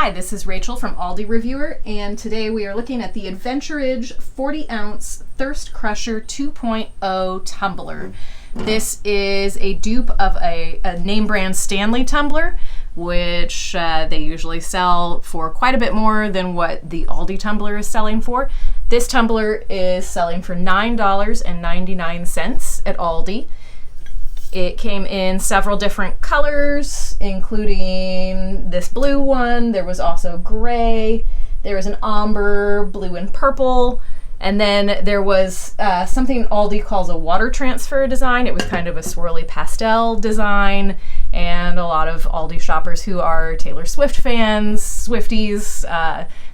Hi, this is Rachel from Aldi Reviewer, and today we are looking at the Adventuridge 40-ounce Thirst Crusher 2.0 tumbler. This is a dupe of a name brand Stanley tumbler, which they usually sell for quite a bit more than what the Aldi tumbler is selling for. This tumbler is selling for $9.99 at Aldi. It came in several different colors, including this blue one. There was also gray. There was an ombre, blue and purple. And then there was something Aldi calls a water transfer design. It was kind of a swirly pastel design. And a lot of Aldi shoppers who are Taylor Swift fans, Swifties,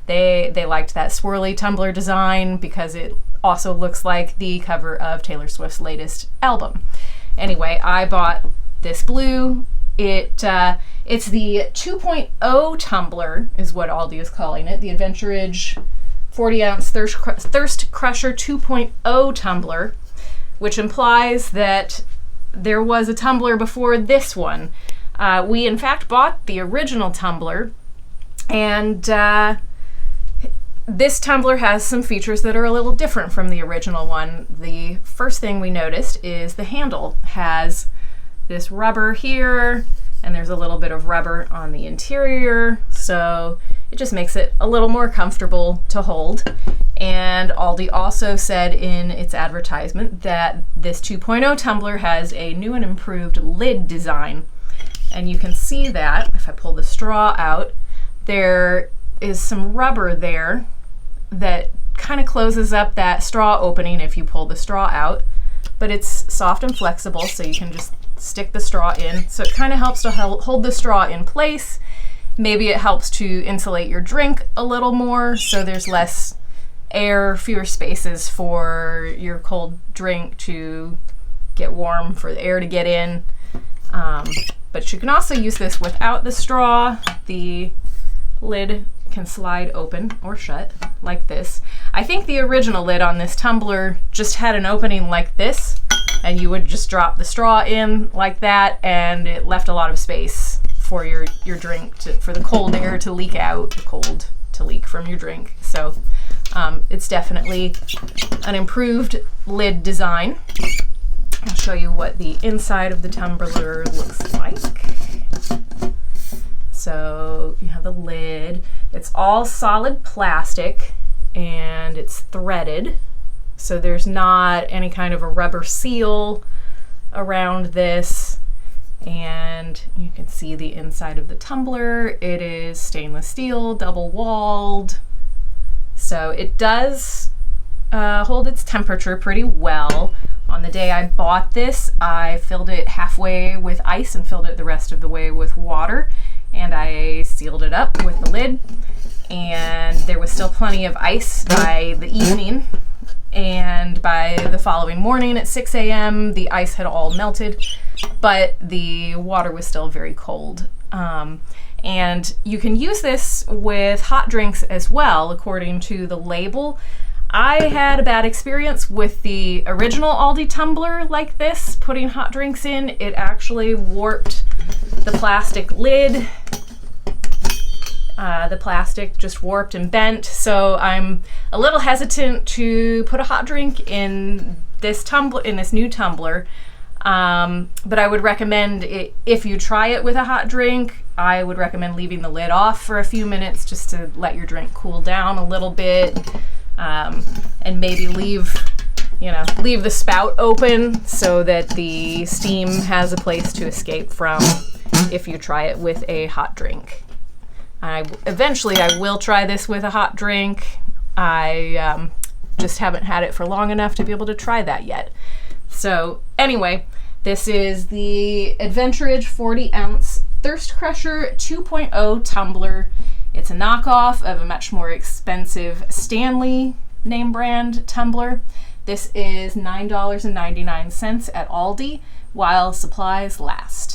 they liked that swirly tumbler design because it also looks like the cover of Taylor Swift's latest album. Anyway, I bought this blue. It's the 2.0 tumbler is what Aldi is calling it. The Adventuridge 40-ounce Thirst Crusher 2.0 tumbler, which implies that there was a tumbler before this one. We in fact bought the original tumbler, and this tumbler has some features that are a little different from the original one. The first thing we noticed is the handle has this rubber here, and there's a little bit of rubber on the interior, so it just makes it a little more comfortable to hold. And Aldi also said in its advertisement that this 2.0 tumbler has a new and improved lid design. And you can see that if I pull the straw out, there is some rubber there that kind of closes up that straw opening if you pull the straw out, but it's soft and flexible, so you can just stick the straw in. So it kind of helps to hold the straw in place. Maybe it helps to insulate your drink a little more, so there's less air, fewer spaces for your cold drink to get warm, for the air to get in. But you can also use this without the straw. The lid can slide open or shut like this. I think the original lid on this tumbler just had an opening like this, and you would just drop the straw in like that, and it left a lot of space for your drink for the cold air to leak out, the cold to leak from your drink. So it's definitely an improved lid design. I'll show you what the inside of the tumbler looks like. So you have the lid. It's all solid plastic and it's threaded. So there's not any kind of a rubber seal around this. And you can see the inside of the tumbler. It is stainless steel, double walled. So it does hold its temperature pretty well. On the day I bought this, I filled it halfway with ice and filled it the rest of the way with water. And I sealed it up with the lid, and there was still plenty of ice by the evening, and by the following morning at 6 a.m. the ice had all melted, but the water was still very cold. And you can use this with hot drinks as well, according to the label. I had a bad experience with the original Aldi tumbler like this, putting hot drinks in. It actually warped the plastic lid. The plastic just warped and bent, so I'm a little hesitant to put a hot drink in this new tumbler. But I would recommend if you try it with a hot drink, I would recommend leaving the lid off for a few minutes just to let your drink cool down a little bit. And maybe leave the spout open so that the steam has a place to escape from if you try it with a hot drink. Eventually I will try this with a hot drink. I just haven't had it for long enough to be able to try that yet. So anyway, this is the Adventuridge 40-ounce Thirst Crusher 2.0 tumbler. It's a knockoff of a much more expensive Stanley name brand tumbler. This is $9.99 at Aldi while supplies last.